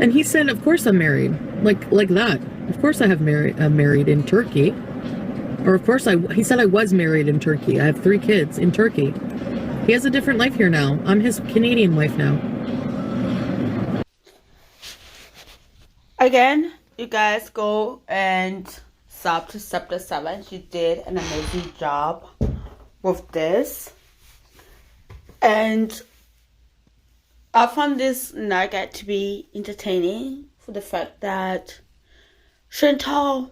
And he said, of course I'm married. Like that. Of course I'm married in Turkey. Or of course he said I was married in Turkey. I have 3 kids in Turkey. He has a different life here now. I'm his Canadian wife now. Again, you guys go and sub to chapter 7. She did an amazing job with this. And I found this nugget to be entertaining for the fact that Chantal,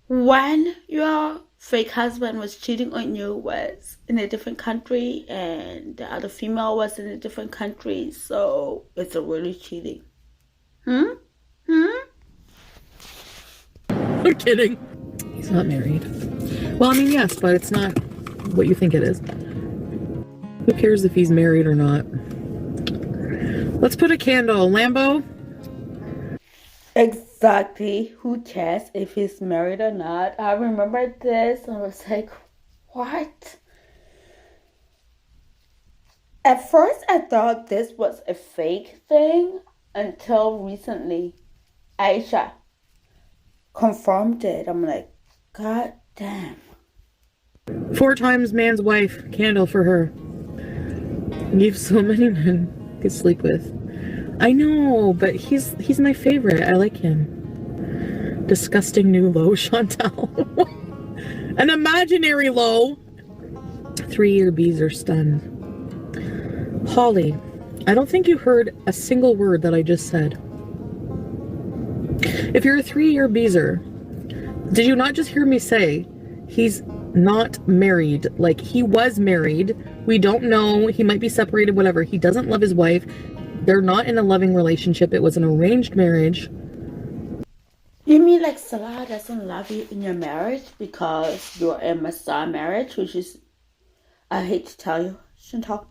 when your fake husband was cheating on you, was in a different country and the other female was in a different country, so it's a really cheating. Hmm? I'm kidding. He's not married. Well, I mean, yes, but it's not what you think it is. Who cares if he's married or not? Let's put a candle. Lambo? Exactly. Who cares if he's married or not? I remember this and I was like, what? At first, I thought this was a fake thing until recently. Aisha confirmed it. I'm like, God damn. 4 times man's wife. Candle for her. You've so many men could sleep with. I know, but he's my favorite. I like him. Disgusting new low, Chantal. An imaginary low. 3-year bees are stunned. Holly, I don't think you heard a single word that I just said. If you're a 3-year beezer, did you not just hear me say he's not married? Like, he was married. We don't know. He might be separated, whatever. He doesn't love his wife. They're not in a loving relationship. It was an arranged marriage. You mean like Salah doesn't love you in your marriage because you're in a Messiah marriage, which is, I hate to tell you, Chantal,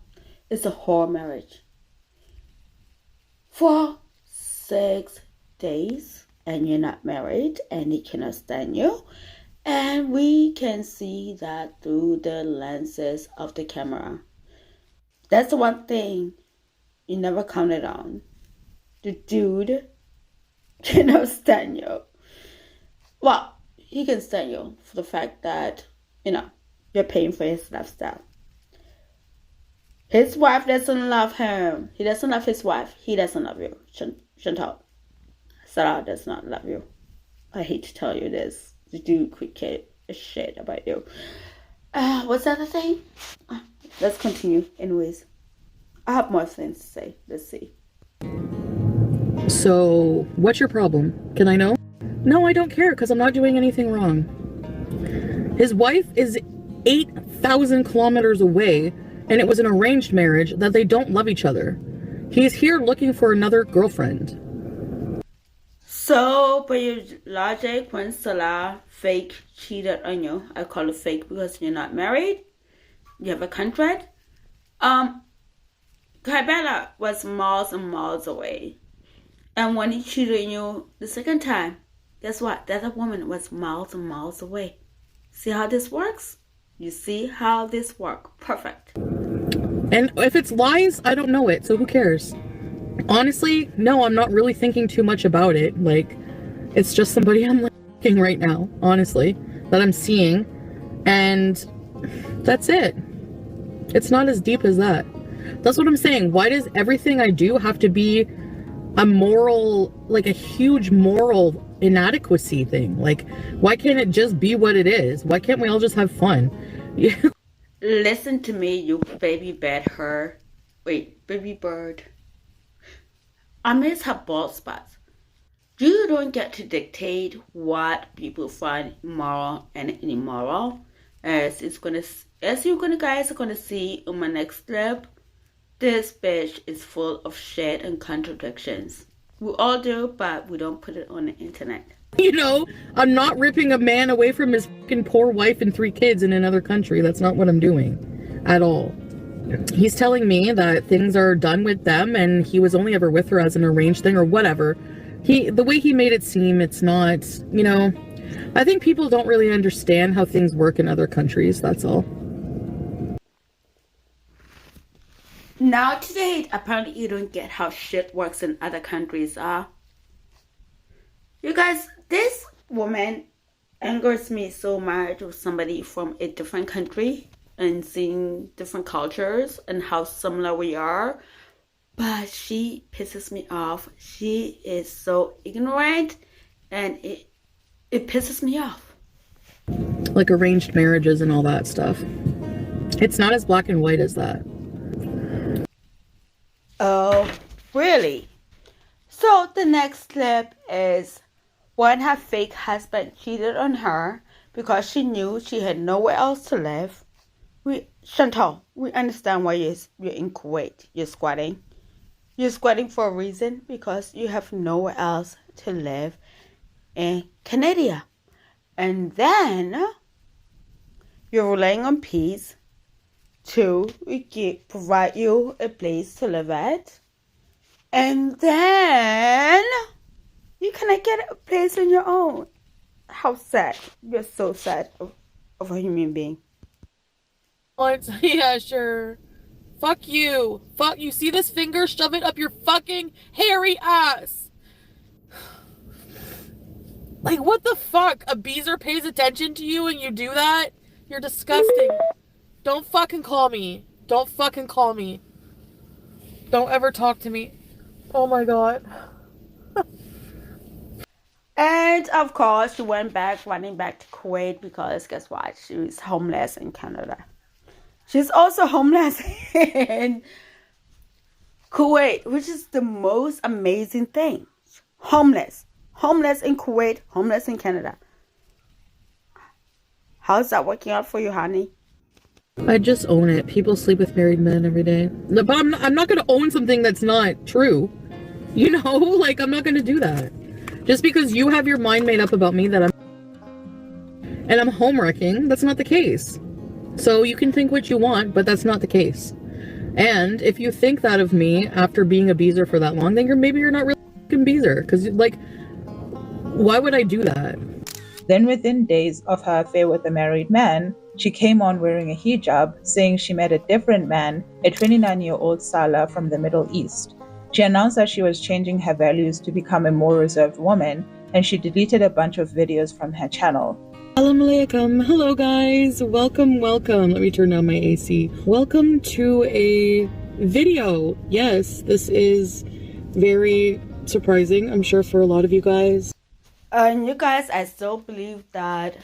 it's a whore marriage. For 6 days and you're not married and he cannot stand you. And we can see that through the lenses of the camera. That's the one thing you never counted on. The dude cannot stand you. Well, he can stand you for the fact that, you're paying for his lifestyle. His wife doesn't love him. He doesn't love his wife. He doesn't love you, Chantal. Sarah does not love you. I hate to tell you this. The dude could care a shit about you. What's the other thing? Let's continue. Anyways, I have more things to say. Let's see. So, what's your problem? Can I know? No, I don't care because I'm not doing anything wrong. His wife is 8,000 kilometers away, and it was an arranged marriage that they don't love each other. He's here looking for another girlfriend. So, by your logic, when Salah fake cheated on you, I call it fake because you're not married, you have a contract. Kybella was miles and miles away. And when he cheated on you the second time, guess what? That other woman was miles and miles away. See how this works? You see how this works? Perfect. And if it's lies, I don't know it, so who cares? Honestly, no, I'm not really thinking too much about it. Like, it's just somebody I'm liking right now, honestly, that I'm seeing. And that's it. It's not as deep as that. That's what I'm saying. Why does everything I do have to be a moral, like a huge moral inadequacy thing? Like, why can't it just be what it is? Why can't we all just have fun? Yeah. Listen to me, you baby bird. I miss her bald spots. You don't get to dictate what people find moral and immoral. As you guys are gonna see in my next clip, this bitch is full of shit and contradictions. We all do, but we don't put it on the internet. I'm not ripping a man away from his fucking poor wife and 3 kids in another country. That's not what I'm doing at all. He's telling me that things are done with them and he was only ever with her as an arranged thing or whatever. The way he made it seem, it's not, I think people don't really understand how things work in other countries, that's all. Now today, apparently you don't get how shit works in other countries. You guys, this woman angers me so much with somebody from a different country and seeing different cultures and how similar we are. But she pisses me off. She is so ignorant and it pisses me off. Like arranged marriages and all that stuff. It's not as black and white as that. Oh, really? So the next clip is when her fake husband cheated on her because she knew she had nowhere else to live. Chantal, we understand why you're in Kuwait. You're squatting. You're squatting for a reason because you have nowhere else to live in Canada. And then you're relying on peace to provide you a place to live at. And then you cannot get a place on your own. How sad. You're so sad of a human being. Yeah, sure. Fuck you. Fuck you. See this finger? Shove it up your fucking hairy ass. Like, what the fuck? A beezer pays attention to you and you do that? You're disgusting. Don't fucking call me. Don't fucking call me. Don't ever talk to me. Oh my god. And of course, she went back, running back to Kuwait because guess what? She was homeless in Canada. She's also homeless in Kuwait, which is the most amazing thing. Homeless. Homeless in Kuwait, homeless in Canada. How's that working out for you, honey? I just own it. People sleep with married men every day. No, but I'm not going to own something that's not true. You know, like, I'm not going to do that. Just because you have your mind made up about me that I'm home wrecking, that's not the case. So you can think what you want, but that's not the case. And if you think that of me after being a beezer for that long, then maybe you're not really a fucking beezer. Because, like, why would I do that? Then within days of her affair with a married man, she came on wearing a hijab, saying she met a different man, a 29-year-old Salah from the Middle East. She announced that she was changing her values to become a more reserved woman, and she deleted a bunch of videos from her channel. Assalamu alaikum. Hello guys. Welcome. Let me turn down my AC. Welcome to a video. Yes, this is very surprising, I'm sure, for a lot of you guys. And you guys, I still believe that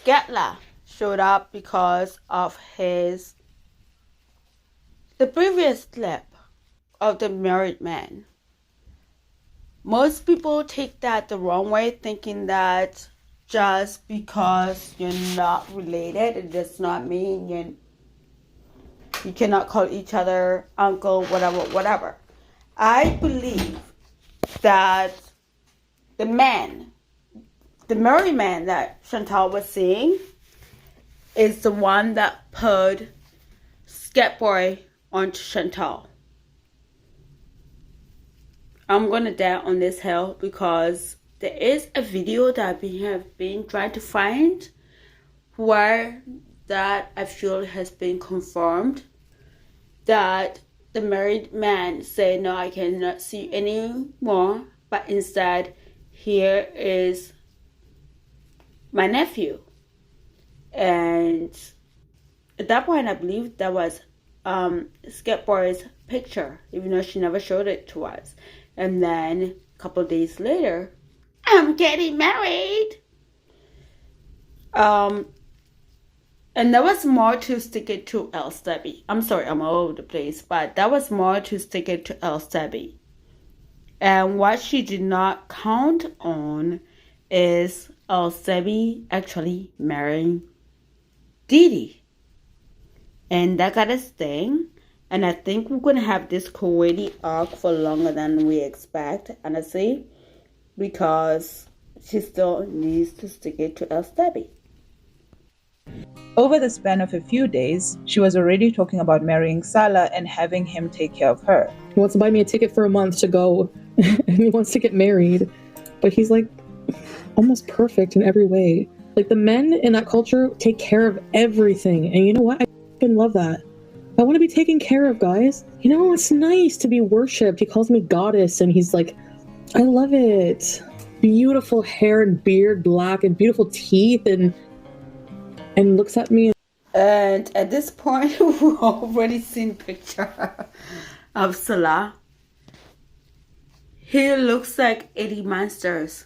Sketla showed up because of the previous clip of the married man. Most people take that the wrong way, thinking that just because you're not related, it does not mean you cannot call each other uncle, whatever. I believe that the married man that Chantal was seeing is the one that put Skateboy onto Chantal. I'm gonna die on this hill because there is a video that we have been trying to find where that I feel has been confirmed that the married man said, no, I cannot see you anymore, but instead here is my nephew. And at that point, I believe that was Skateboy's picture, even though she never showed it to us. And then a couple of days later, I'm getting married. And there was more to Stick It to El Stebby. I'm sorry, I'm all over the place, but that was more to Stick It to El Stebby. And what she did not count on is El Stebby actually marrying Didi. And that got us sting. And I think we're going to have this Kuwaiti arc for longer than we expect, honestly. Because she still needs to stick it to El Stebby. Over the span of a few days, she was already talking about marrying Salah and having him take care of her. He wants to buy me a ticket for a month to go, and he wants to get married. But he's like almost perfect in every way. Like, the men in that culture take care of everything. And you know what? I fucking love that. I want to be taken care of, guys. You know, it's nice to be worshipped. He calls me goddess, and he's like, I love it. Beautiful hair and beard, black, and beautiful teeth, and looks at me. And at this point, we've already seen picture of Salah. He looks like Eddie Munster's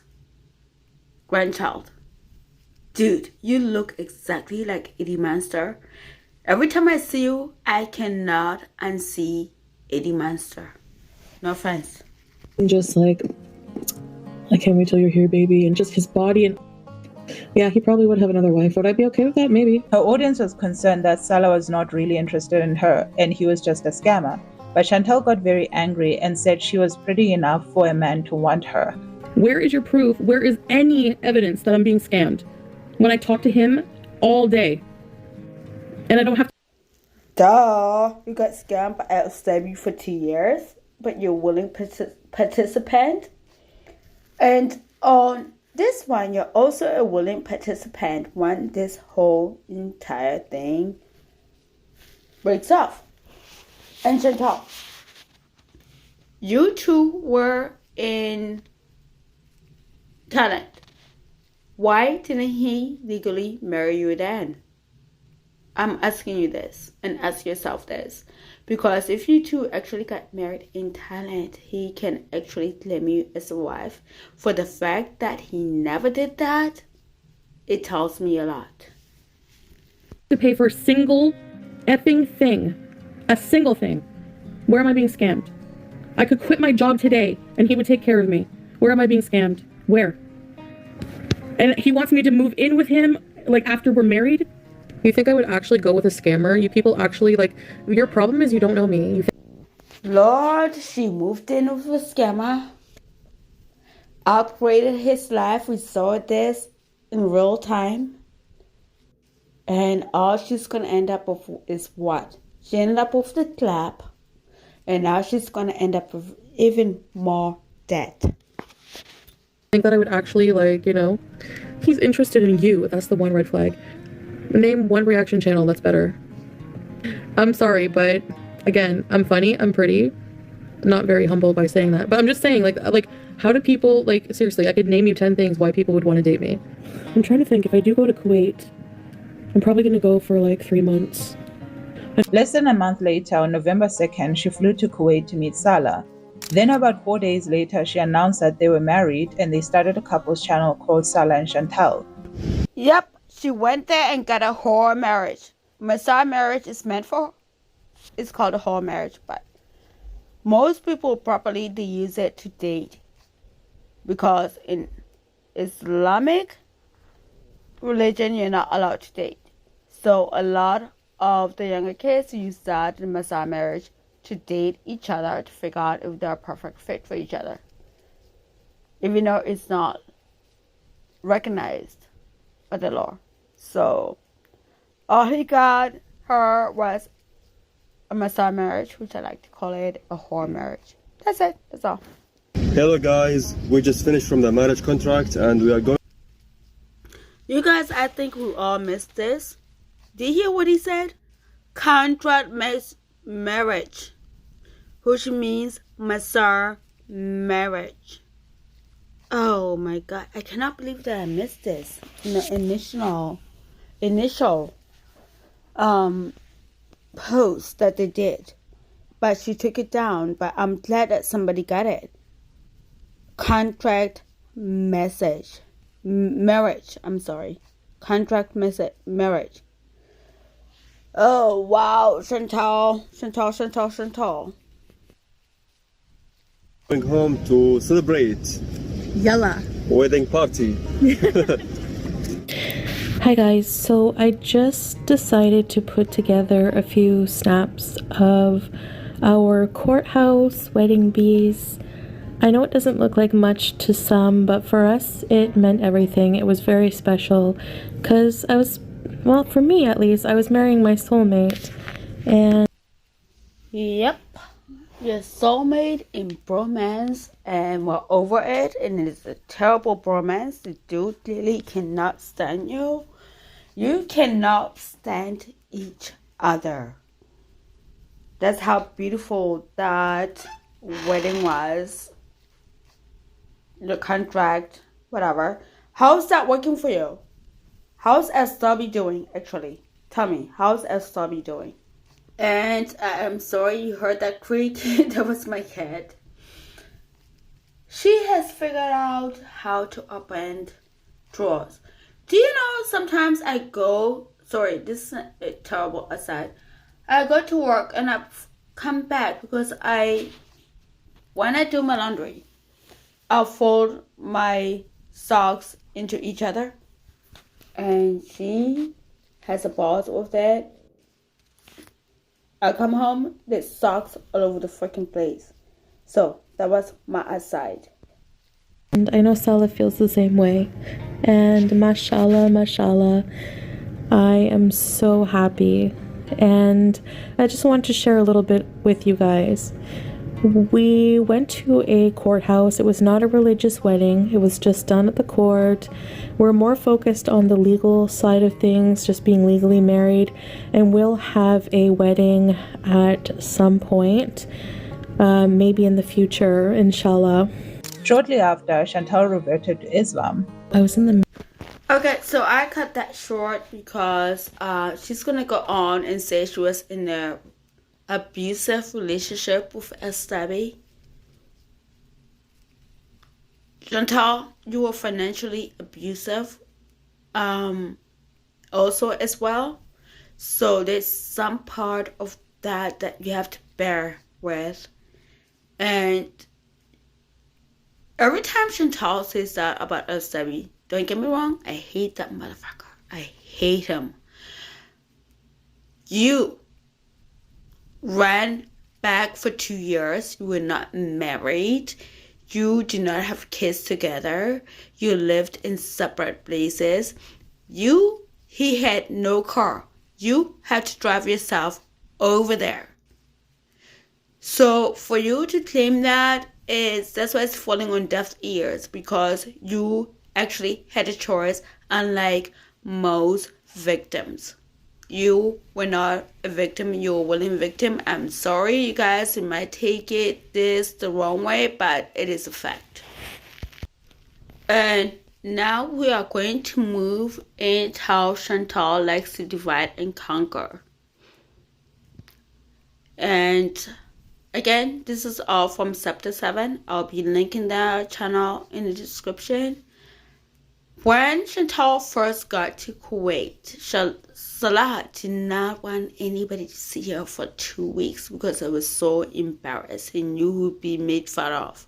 grandchild. Dude, you look exactly like Eddie Munster. Every time I see you, I cannot unsee Eddie Munster. No offense. And just like, I can't wait till you're here, baby. And just his body, and yeah, he probably would have another wife. Would I be okay with that? Maybe. Her audience was concerned that Salah was not really interested in her and he was just a scammer. But Chantel got very angry and said she was pretty enough for a man to want her. Where is your proof? Where is any evidence that I'm being scammed? When I talk to him all day. And I don't have to. Duh, you got scammed by LSW for 2 years, but you're willing participant. And on this one, you're also a willing participant when this whole entire thing breaks off. And Chantal, you two were in Thailand. Why didn't he legally marry you then? I'm asking you this, and ask yourself this. Because if you two actually got married in Thailand, he can actually claim you as a wife. For the fact that he never did that, it tells me a lot. To pay for a single effing thing. A single thing. Where am I being scammed? I could quit my job today and he would take care of me. Where am I being scammed? Where? And he wants me to move in with him, like, after we're married? You think I would actually go with a scammer? You people actually, like, your problem is you don't know me. Lord, she moved in with a scammer. Upgraded his life. We saw this in real time. And all she's going to end up with is what? She ended up with the clap. And now she's going to end up with even more debt. I think that I would actually, like, you know, he's interested in you. That's the one red flag. Name one reaction channel that's better. I'm sorry, but again, I'm funny, I'm pretty. Not very humble by saying that. But I'm just saying, like, how do people, like, seriously, I could name you 10 things why people would want to date me. I'm trying to think, if I do go to Kuwait, I'm probably going to go for like 3 months. Less than a month later, on November 2nd, she flew to Kuwait to meet Salah. Then about 4 days later, she announced that they were married and they started a couples channel called Salah and Chantal. Yep, she went there and got a whore marriage. Messiah marriage is meant for, it's called a whore marriage, but most people properly they use it to date. Because in Islamic religion, you're not allowed to date. So a lot of the younger kids use that in Messiah marriage to date each other to figure out if they're a perfect fit for each other. Even though it's not recognized by the law. So all he got her was a Messiah marriage, which I like to call it a whore marriage. That's it. That's all. Hello guys, we just finished from the marriage contract and we are going. You guys, I think we all missed this. Did you hear what he said? Contract makes marriage, which means Messiah marriage. Oh my God, I cannot believe that I missed this in the initial post that they did. But she took it down, but I'm glad that somebody got it. Contract message. Marriage, I'm sorry. Contract message, marriage. Oh, wow, Chantal. Going home to celebrate Yalla. wedding party. Hi guys, so I just decided to put together a few snaps of our courthouse wedding bees. I know it doesn't look like much to some, but for us it meant everything. It was very special because I was, well, for me at least, I was marrying my soulmate. And Yep. Your soulmate in bromance, and we're over it, and it's a terrible bromance. The dude clearly cannot stand you. You cannot stand each other. That's how beautiful that wedding was. The contract, whatever. How's that working for you? How's Estobby doing, actually? Tell me, how's Estobby doing? And I am sorry you heard that creak. That was my cat. She has figured out how to open drawers. Do you know sometimes I go, sorry, this is a terrible aside. I go to work and I come back because when I do my laundry, I'll fold my socks into each other. And she has a balls with that. I come home, there's socks all over the freaking place. So that was my aside. And I know Salah feels the same way. And mashallah, mashallah, I am so happy. And I just want to share a little bit with you guys. We went to a courthouse. It was not a religious wedding. It was just done at the court. We're more focused on the legal side of things, just being legally married. And we'll have a wedding at some point, maybe in the future, inshallah. Shortly after, Chantal reverted to Islam. I was in the Okay, so I cut that short because she's gonna go on and say she was in a abusive relationship with Estobby. Chantal, you were financially abusive also as well. So there's some part of that you have to bear with. And every time Chantal says that about Estobby, don't get me wrong, I hate that motherfucker. I hate him. You ran back for 2 years. You were not married. You did not have kids together. You lived in separate places. He had no car. You had to drive yourself over there. So for you to claim that's why it's falling on deaf ears, because you actually had a choice, unlike most victims. You were not a victim, you were a willing victim. I'm sorry, you guys, you might take this the wrong way, but it is a fact. And now we are going to move into how Chantal likes to divide and conquer. And again, this is all from Chapter 7. I'll be linking that channel in the description. When Chantal first got to Kuwait, Salah did not want anybody to see her for 2 weeks because I was so embarrassed. He knew he would be made fun of.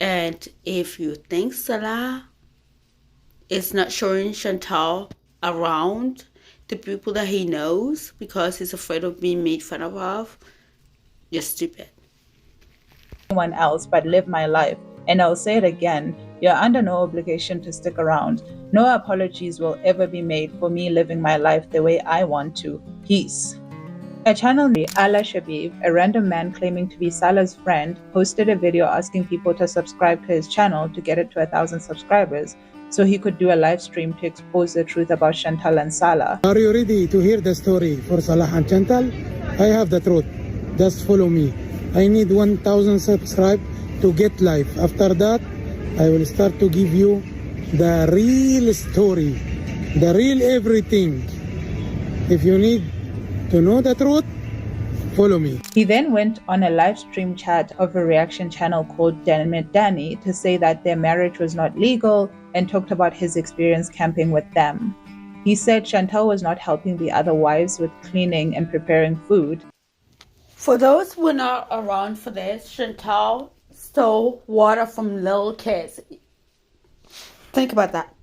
And if you think Salah is not showing Chantal around the people that he knows because he's afraid of being made fun of, you're stupid. Anyone else but live my life. And I'll say it again, you're under no obligation to stick around. No apologies will ever be made for me living my life the way I want to. Peace. A channel named Allah Shabib, a random man claiming to be Salah's friend, posted a video asking people to subscribe to his channel to get it to 1,000 subscribers so he could do a live stream to expose the truth about Chantal and Salah. Are you ready to hear the story for Salah and Chantal? I have the truth. Just follow me. I need 1,000 subscribers to get live. After that, I will start to give you the real story, the real everything. If you need to know the truth, follow me. He then went on a live stream chat of a reaction channel called Damn Danny to say that their marriage was not legal and talked about his experience camping with them. He said Chantal was not helping the other wives with cleaning and preparing food. For those who are not around for this, Chantal stole water from little kids. Think about that.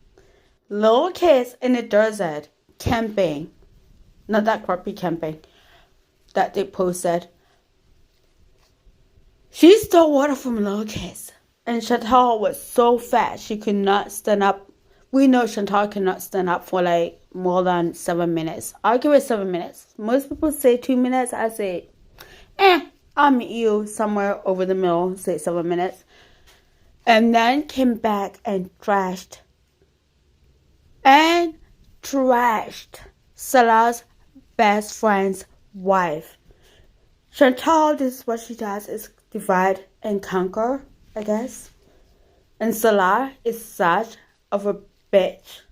Little kids in the desert camping. Not that crappy camping that they posted. She stole water from little kids. And Chantal was so fat she could not stand up. We know Chantal cannot stand up for like more than 7 minutes. I'll give it 7 minutes. Most people say 2 minutes. I say, I'll meet you somewhere over the middle, say 7 minutes. And then came back and trashed Salah's best friend's wife. Chantal, this is what she does, is divide and conquer, I guess. And Salah is such of a bitch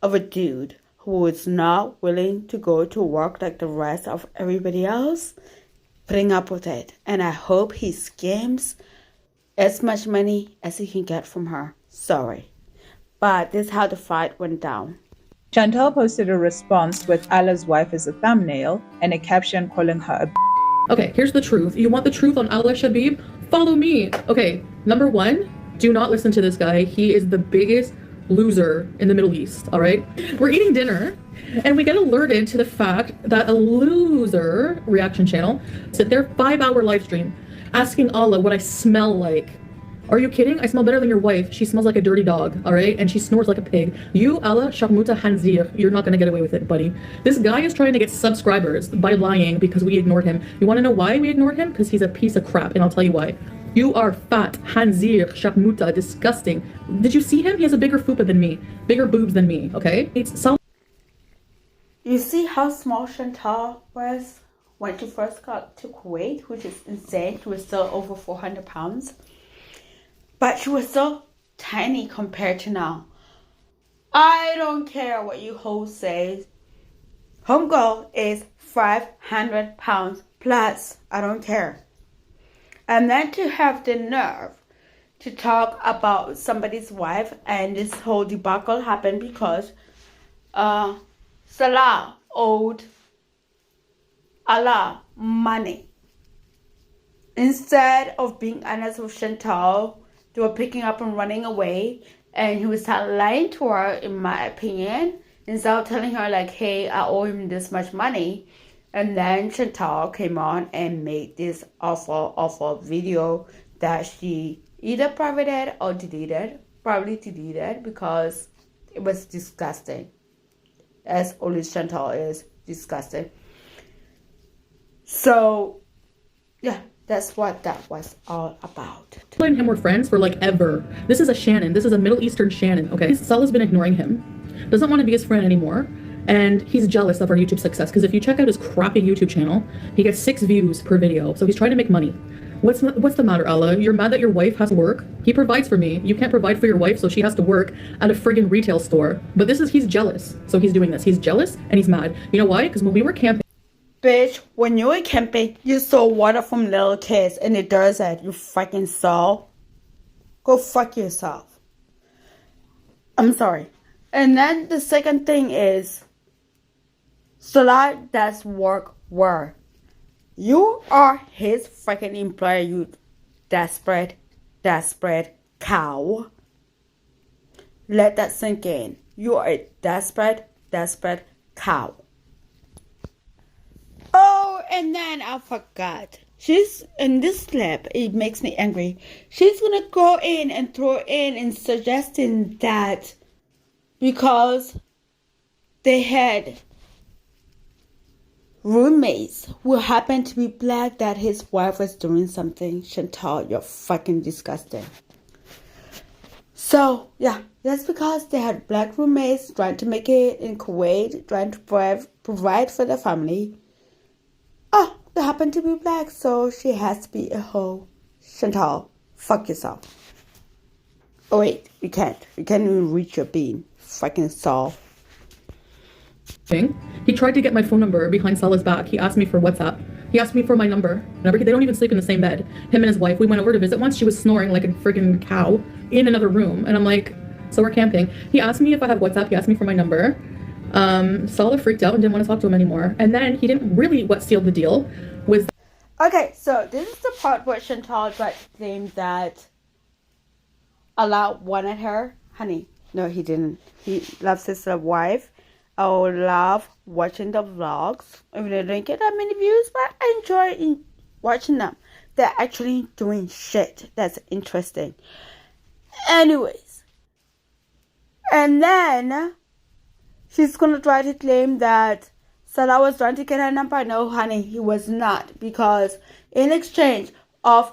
of a dude who is not willing to go to work like the rest of everybody else, putting up with it. And I hope he schemes as much money as he can get from her. Sorry. But this is how the fight went down. Chantal posted a response with Allah's wife as a thumbnail and a caption calling her a Okay, here's the truth. You want the truth on Allah Shabib? Follow me. Okay, number one, do not listen to this guy. He is the biggest loser in the Middle East, all right? We're eating dinner, and we get alerted to the fact that a loser reaction channel sit there 5-hour live stream asking Allah what I smell like. Are you kidding? I smell better than your wife. She smells like a dirty dog, all right? And she snores like a pig. You, Allah, Sharmuta Hanzir, you're not gonna get away with it, buddy. This guy is trying to get subscribers by lying because we ignored him. You wanna know why we ignored him? Because he's a piece of crap, and I'll tell you why. You are fat, Hanzir, Sharmuta, disgusting. Did you see him? He has a bigger fupa than me. Bigger boobs than me, okay? It's so. You see how small Chantal was when she first got to Kuwait, which is insane. She was still over 400 pounds. But she was so tiny compared to now. I don't care what you hoes say. Homegirl is 500 pounds plus. I don't care. And then to have the nerve to talk about somebody's wife, and this whole debacle happened because Salah owed Allah money. Instead of being honest with Chantal, they were picking up and running away, and he was lying to her, in my opinion, instead of telling her like, hey, I owe him this much money. And then Chantal came on and made this awful video that she either privated or deleted, probably deleted, because it was disgusting, as only Chantal is disgusting. So yeah, that's what that was all about. Salah and him were friends for like ever. This is a Shannon. This is a Middle Eastern Shannon, okay? Salah's been ignoring him. Doesn't want to be his friend anymore. And he's jealous of our YouTube success. Because if you check out his crappy YouTube channel, he gets 6 views per video. So he's trying to make money. What's the matter, Allah? You're mad that your wife has to work? He provides for me. You can't provide for your wife, so she has to work at a friggin' retail store. But he's jealous. So he's doing this. He's jealous and he's mad. You know why? Because when we were camping, Bitch, when you were camping, you saw water from little kids in the desert. You fucking saw. Go fuck yourself. I'm sorry. And then the second thing is, Salah does work where? You are his fucking employer, you desperate cow. Let that sink in. You are a desperate cow. Oh, and then I forgot. She's in this clip. It makes me angry. She's gonna go in and throw in and suggesting that because they had roommates who happened to be black, that his wife was doing something. Chantal, you're fucking disgusting. So yeah, that's because they had black roommates trying to make it in Kuwait, trying to provide for the family. Oh, they happen to be black, so she has to be a hoe. Chantal, fuck yourself. Oh wait, you can't. You can't even reach your bean. Fucking Saul. he tried to get my phone number behind Salah's back. He asked me for WhatsApp. He asked me for my number. They don't even sleep in the same bed. Him and his wife. We went over to visit once. She was snoring like a freaking cow in another room. And I'm like, so we're camping. He asked me if I have WhatsApp. He asked me for my number. Salah freaked out and didn't want to talk to him anymore. And then he didn't really what sealed the deal was. Okay, so this is the part where Chantal tried to claim that Allah wanted her. Honey, no, he didn't. He loves his wife. I love watching the vlogs. Even though they don't get that many views, but I enjoy watching them. They're actually doing shit that's interesting. Anyways. And then she's gonna try to claim that Salah was trying to get her number. No, honey, he was not. Because in exchange of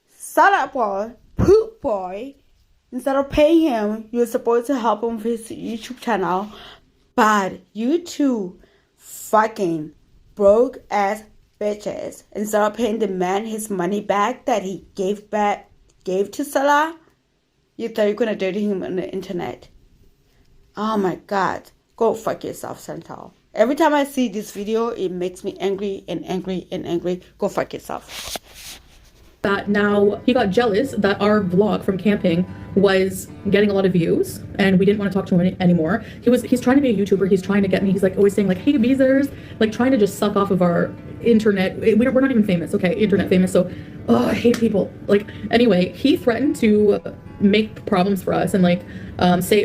Salah boy, poop boy, instead of paying him, you're supposed to help him with his YouTube channel. But you two fucking broke ass bitches. Instead of paying the man his money back that he gave to Salah, you thought you were gonna dirty him on the internet. Oh my god. Go fuck yourself, Chantal. Every time I see this video, it makes me angry and angry and angry. Go fuck yourself. That now he got jealous that our vlog from camping was getting a lot of views and we didn't want to talk to him anymore. He's trying to be a YouTuber. He's trying to get me. He's like always saying like, hey Beezers, like trying to just suck off of our internet. We're not even famous. Okay, internet famous. So, oh, I hate people. Like, anyway, he threatened to make problems for us and like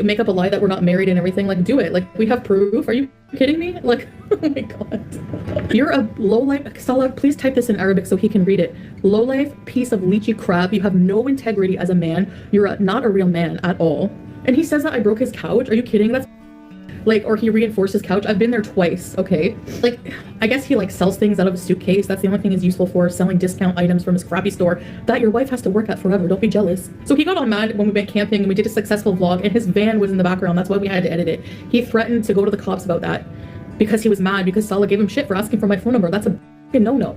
make up a lie that we're not married and everything. Like, do it. Like, we have proof. Are you kidding me? Like, oh my god. You're a lowlife. Salah, please type this in Arabic so he can read it. Lowlife piece of leechy crap. You have no integrity as a man. You're not a real man at all. And he says that I broke his couch. Are you kidding? That's like, or he reinforced his couch. I've been there twice, okay? Like, I guess he like sells things out of a suitcase. That's the only thing he's useful for, selling discount items from his crappy store that your wife has to work at forever. Don't be jealous. So he got all mad when we went camping and we did a successful vlog and his van was in the background. That's why we had to edit it. He threatened to go to the cops about that because he was mad because Salah gave him shit for asking for my phone number. That's a fucking no-no.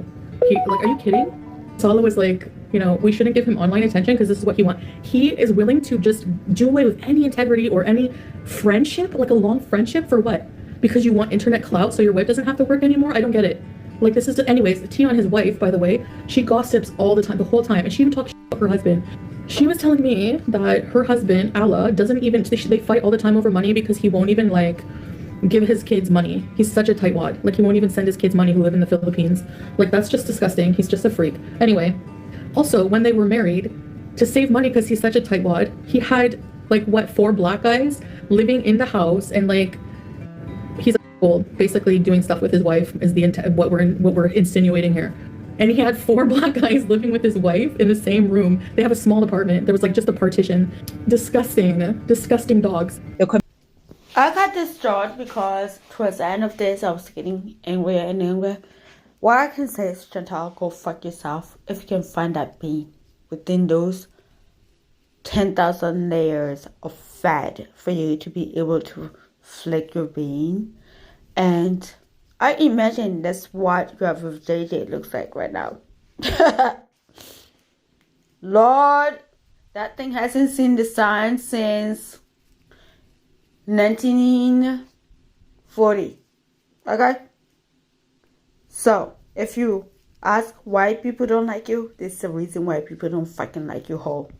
Like, are you kidding? Salah was like, you know, we shouldn't give him online attention because this is what he wants. He is willing to just do away with any integrity or any friendship, like a long friendship for what? Because you want internet clout so your wife doesn't have to work anymore? I don't get it. Like, this is, anyways, tea on his wife, by the way. She gossips all the time, the whole time, and she even talks shit about her husband. She was telling me that her husband, Allah, doesn't even, they fight all the time over money because he won't even, like, give his kids money. He's such a tightwad. Like, he won't even send his kids money who live in the Philippines. Like, that's just disgusting. He's just a freak. Anyway, also, when they were married, to save money because he's such a tightwad, he had, like, what, 4 black guys living in the house, and, like, he's old, basically doing stuff with his wife is the what we're insinuating here. And he had 4 black guys living with his wife in the same room. They have a small apartment. There was like just a partition. Disgusting dogs. I got distraught because towards the end of this, I was getting angrier and angrier. What I can say is, Chantal, go fuck yourself if you can find that bean within those 10,000 layers of fat for you to be able to flick your bean. And I imagine that's what your have with JJ looks like right now. Lord, that thing hasn't seen the sun since 1940. Okay? So, if you ask why people don't like you, this is the reason why people don't fucking like you whole.